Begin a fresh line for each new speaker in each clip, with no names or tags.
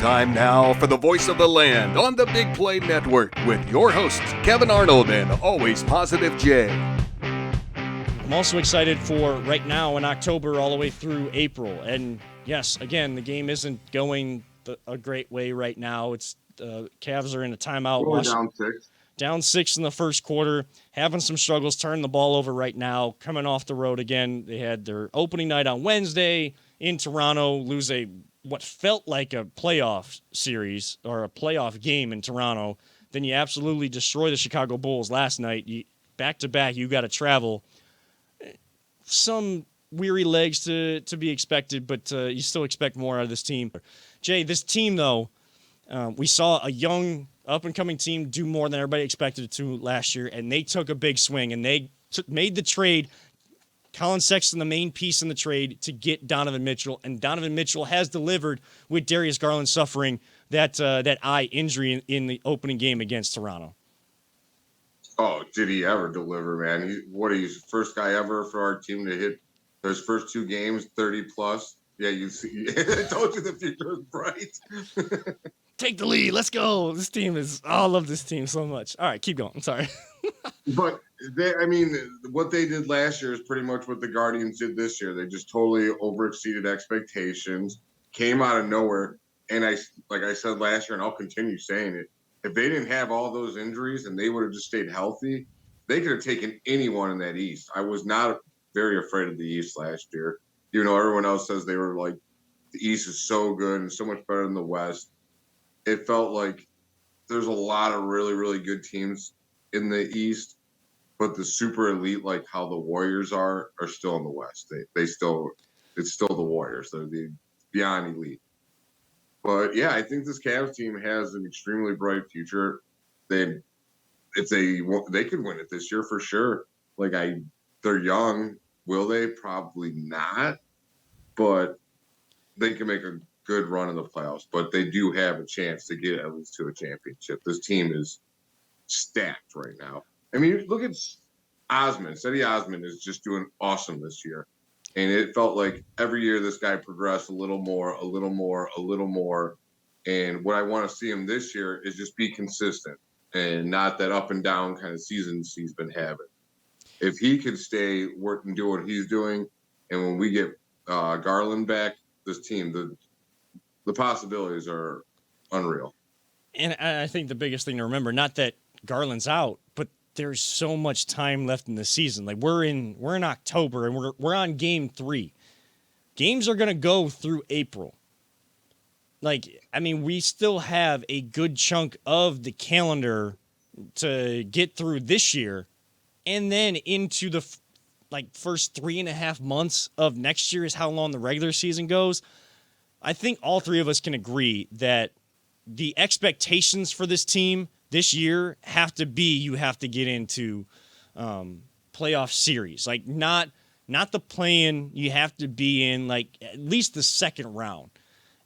Time now for the voice of the land on the Big Play Network with your hosts, Kevin Arnold and Always Positive Jay.
I'm also excited for right now in October all the way through April. And yes, again, the game isn't going a great way right now. It's Cavs are in a timeout.
We're down 6.
Down 6 in the first quarter, having some struggles, turning the ball over right now, coming off the road again. They had their opening night on Wednesday in Toronto, lose what felt like a playoff series or a playoff game in Toronto. Then you absolutely destroy the Chicago Bulls last night. Back-to-back, you got to travel. Some weary legs to be expected, but you still expect more out of this team. Jay, this team, though, we saw a young, up-and-coming team do more than everybody expected it to last year, and they took a big swing, and they made the trade. Colin Sexton, the main piece in the trade, to get Donovan Mitchell, and Donovan Mitchell has delivered with Darius Garland suffering that eye injury in the opening game against Toronto.
Oh, did he ever deliver, man? He's the first guy ever for our team to hit his first 2 games, 30-plus. Yeah, you see. I told you the future is bright.
Take the lead. Let's go. This team I love this team so much. All right, keep going. I'm sorry.
But, what they did last year is pretty much what the Guardians did this year. They just totally overexceeded expectations, came out of nowhere. And like I said last year, and I'll continue saying it, if they didn't have all those injuries and they would have just stayed healthy, they could have taken anyone in that East. I was not very afraid of the East last year. You know, everyone else says they were like, the East is so good and so much better than the West. It felt like there's a lot of really, really good teams in the East, but the super elite, like how the Warriors are still in the West. It's still the Warriors. They're the beyond elite. But yeah, I think this Cavs team has an extremely bright future. They could win it this year for sure. They're young. Will they? Probably not. But they can make a good run in the playoffs. But they do have a chance to get at least to a championship. This team is stacked right now. I mean, look at Osman. Cedi Osman is just doing awesome this year. And it felt like every year this guy progressed a little more. And what I want to see him this year is just be consistent and not that up and down kind of seasons he's been having. If he can stay work and do what he's doing, and when we get Garland back, this team, the possibilities are unreal.
And I think the biggest thing to remember, not that Garland's out, but there's so much time left in the season. Like we're in October and we're on game 3. Games are going to go through April. Like, I mean, we still have a good chunk of the calendar to get through this year, and then into the first 3.5 months of next year is how long the regular season goes. I think all three of us can agree that the expectations for this team this year have to be you have to get into playoff series. Like not the play-in, you have to be in like at least the second round.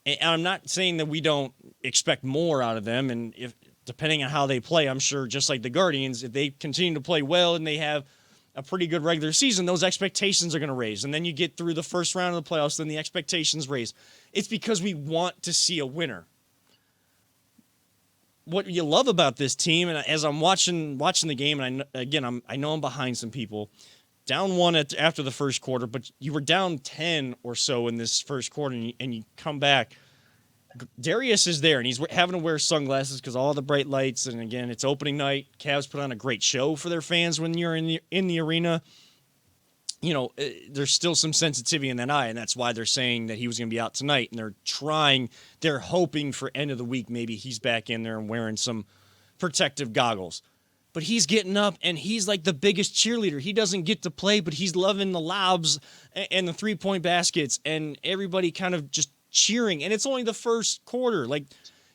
And I'm not saying that we don't expect more out of them. And if depending on how they play, I'm sure just like the Guardians, if they continue to play well and they have a pretty good regular season, those expectations are going to raise. And then you get through the first round of the playoffs, then the expectations raise. It's because we want to see a winner. What you love about this team, and as I'm watching the game, and I know I'm behind some people, down 1 after the first quarter, but you were down 10 or so in this first quarter, and you come back. Darius is there, and he's having to wear sunglasses because all the bright lights, and again, it's opening night. Cavs put on a great show for their fans when you're in the arena. You know, there's still some sensitivity in that eye, and that's why they're saying that he was going to be out tonight, and they're hoping for end of the week maybe he's back in there and wearing some protective goggles. But he's getting up, and he's like the biggest cheerleader. He doesn't get to play, but he's loving the lobs and the three-point baskets, and everybody kind of just cheering. And it's only the first quarter. Like,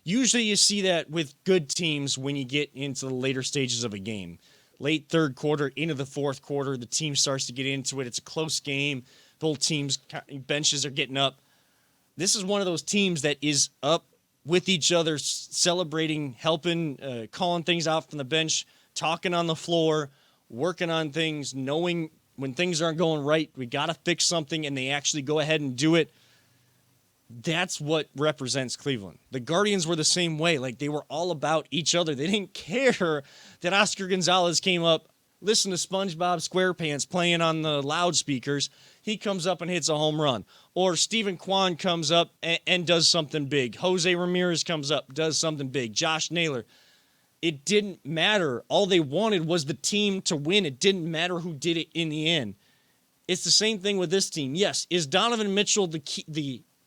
usually you see that with good teams when you get into the later stages of a game. Late third quarter, into the fourth quarter, the team starts to get into it. It's a close game. Both teams' benches are getting up. This is one of those teams that is up with each other, celebrating, helping, calling things out from the bench, talking on the floor, working on things, knowing when things aren't going right, we got to fix something, and they actually go ahead and do it. That's what represents Cleveland. The Guardians were the same way. Like, they were all about each other. They didn't care that Oscar Gonzalez came up, listened to SpongeBob SquarePants playing on the loudspeakers. He comes up and hits a home run. Or Stephen Kwan comes up and does something big. Jose Ramirez comes up, does something big. Josh Naylor. It didn't matter. All they wanted was the team to win. It didn't matter who did it in the end. It's the same thing with this team. Yes, is Donovan Mitchell the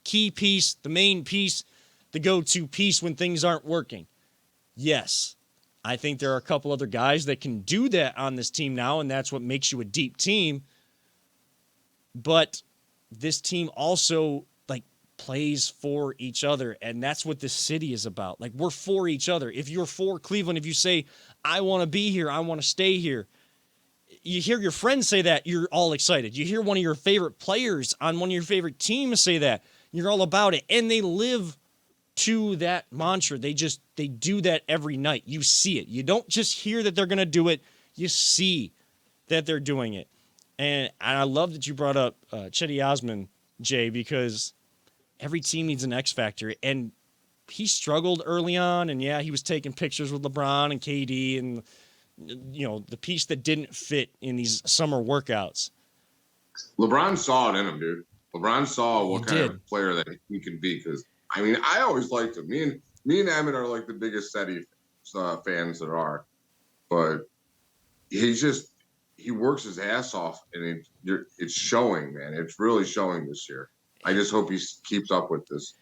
key piece, the main piece, the go-to piece when things aren't working? Yes. I think there are a couple other guys that can do that on this team now, and that's what makes you a deep team. But this team also, like, plays for each other, and that's what this city is about. Like, we're for each other. If you're for Cleveland, if you say, I want to be here, I want to stay here, you hear your friends say that, you're all excited. You hear one of your favorite players on one of your favorite teams say that, you're all about it. And they live to that mantra. They do that every night. You see it. You don't just hear that they're going to do it. You see that they're doing it. And I love that you brought up Cedi Osman, Jay, because every team needs an X factor. And he struggled early on. And, yeah, he was taking pictures with LeBron and KD and, you know, the piece that didn't fit in these summer workouts.
LeBron saw it in him, dude. LeBron saw what kind of player that he could be. Because, I mean, I always liked him. Me and Emmett are like the biggest Cedi fans there are. But he works his ass off, and it's showing, man. It's really showing this year. I just hope he keeps up with this.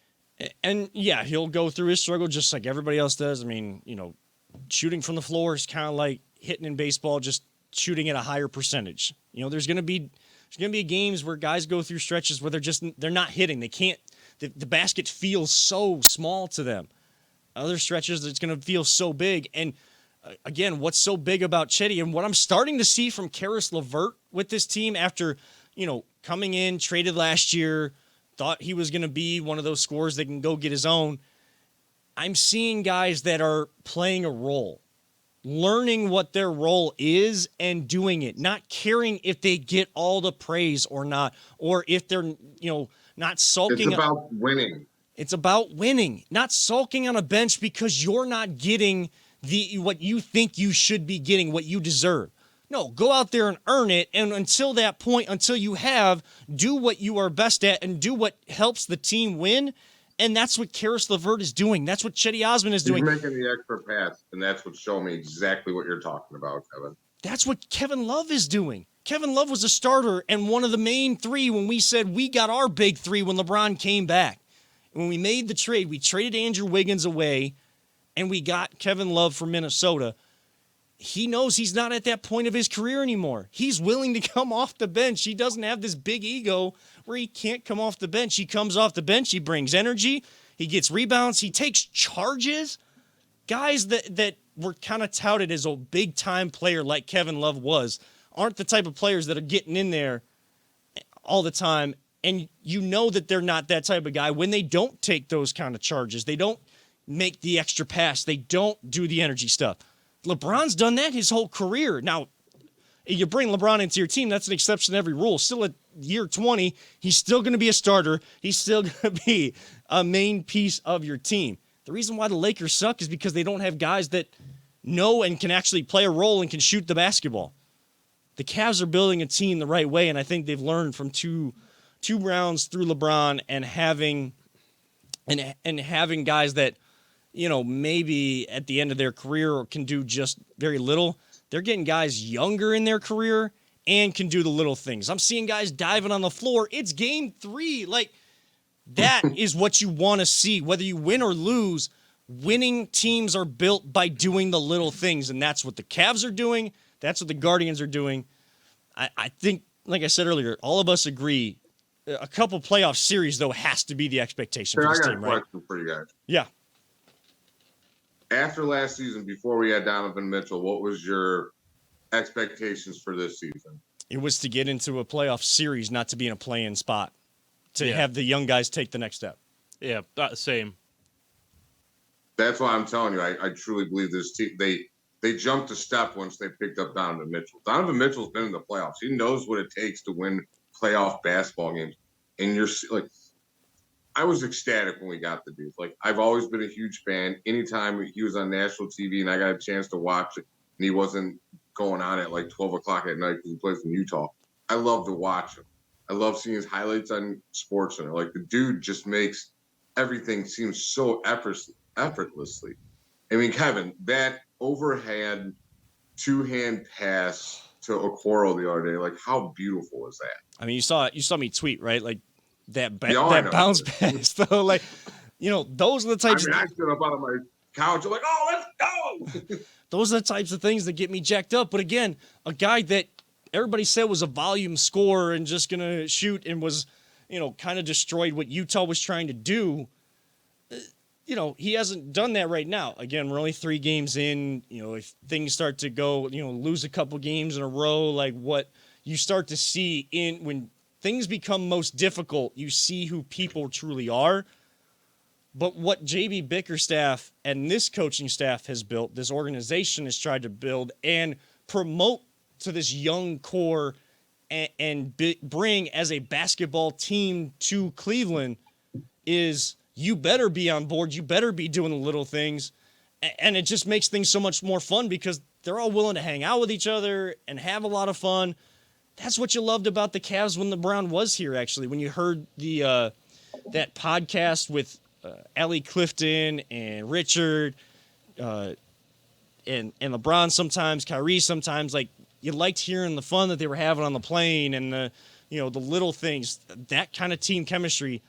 And, yeah, he'll go through his struggle just like everybody else does. I mean, you know, shooting from the floor is kind of like hitting in baseball, just shooting at a higher percentage. You know, there's going to be games where guys go through stretches where they're not hitting. They can't, the basket feels so small to them. Other stretches, it's going to feel so big. And again, what's so big about Cedi and what I'm starting to see from Karis LeVert with this team after, you know, coming in, traded last year, thought he was going to be one of those scorers that can go get his own. I'm seeing guys that are playing a role, learning what their role is and doing it, not caring if they get all the praise or not, or if they're, you know, not sulking.
It's about winning.
It's about winning, not sulking on a bench because you're not getting what you think you should be getting, what you deserve. No, go out there and earn it. And until that point, until you have, do what you are best at and do what helps the team win. And that's what Karis LeVert is doing. That's what Cedi Osman is doing.
He's making the extra pass, and that's what's showing me exactly what you're talking about, Kevin.
That's what Kevin Love is doing. Kevin Love was a starter and one of the main three when we said we got our big three when LeBron came back. When we made the trade, we traded Andrew Wiggins away, and we got Kevin Love from Minnesota. He knows he's not at that point of his career anymore. He's willing to come off the bench. He doesn't have this big ego where he can't come off the bench. He comes off the bench. He brings energy. He gets rebounds. He takes charges. Guys that were kind of touted as a big-time player like Kevin Love was aren't the type of players that are getting in there all the time. And you know that they're not that type of guy when they don't take those kind of charges. They don't make the extra pass. They don't do the energy stuff. LeBron's done that his whole career. Now, you bring LeBron into your team, that's an exception to every rule. Still at year 20, he's still going to be a starter. He's still going to be a main piece of your team. The reason why the Lakers suck is because they don't have guys that know and can actually play a role and can shoot the basketball. The Cavs are building a team the right way, and I think they've learned from two rounds through LeBron and having guys that, you know, maybe at the end of their career can do just very little. They're getting guys younger in their career and can do the little things. I'm seeing guys diving on the floor. It's game 3. Like, that is what you want to see. Whether you win or lose, winning teams are built by doing the little things, and that's what the Cavs are doing. That's what the Guardians are doing. I think, like I said earlier, all of us agree a couple playoff series, though, has to be the expectation for this team, right?
I got a question for you guys.
Yeah.
After last season, before we had Donovan Mitchell, what was your expectations for this season?
It was to get into a playoff series, not to be in a play-in spot, to have the young guys take the next step.
Yeah, same.
That's why I'm telling you, I truly believe this team, they jumped a step once they picked up Donovan Mitchell. Donovan Mitchell's been in the playoffs. He knows what it takes to win playoff basketball games. And you're like, I was ecstatic when we got the dude. Like, I've always been a huge fan. Anytime he was on national TV and I got a chance to watch it, and he wasn't going on at like 12 o'clock at night because he plays in Utah, I love to watch him. I love seeing his highlights on SportsCenter. Like, the dude just makes everything seem so effortlessly. I mean, Kevin, that overhand two-hand pass to Okoro the other day, like, how beautiful is that?
I mean, you saw me tweet, right? Like that
that
bounce pass, though. Like, those are the types.
I stood up out of my couch, I'm like, oh, let's go.
Those are the types of things that get me jacked up. But again, a guy that everybody said was a volume scorer and just gonna shoot and was, kind of destroyed what Utah was trying to do. He hasn't done that right now. Again, we're only 3 games in. If things start to go, lose a couple games in a row, like what you start to see when things become most difficult, you see who people truly are. But what JB Bickerstaff and this coaching staff has built, this organization has tried to build and promote to this young core and bring as a basketball team to Cleveland is you better be on board. You better be doing the little things. And it just makes things so much more fun because they're all willing to hang out with each other and have a lot of fun. That's what you loved about the Cavs when LeBron was here, actually. When you heard that podcast with Allie Clifton and Richard and LeBron sometimes, Kyrie sometimes, like you liked hearing the fun that they were having on the plane and the little things, that kind of team chemistry.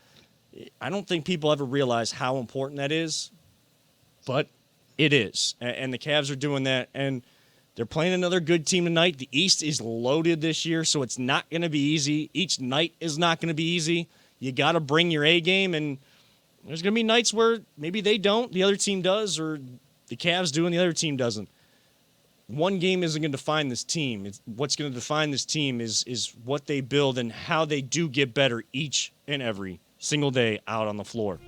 I don't think people ever realize how important that is, but it is. And the Cavs are doing that, and they're playing another good team tonight. The East is loaded this year, so it's not going to be easy. Each night is not going to be easy. You got to bring your A game, and there's going to be nights where maybe they don't, the other team does, or the Cavs do and the other team doesn't. One game isn't going to define this team. What's going to define this team is what they build and how they do get better each and every single day out on the floor.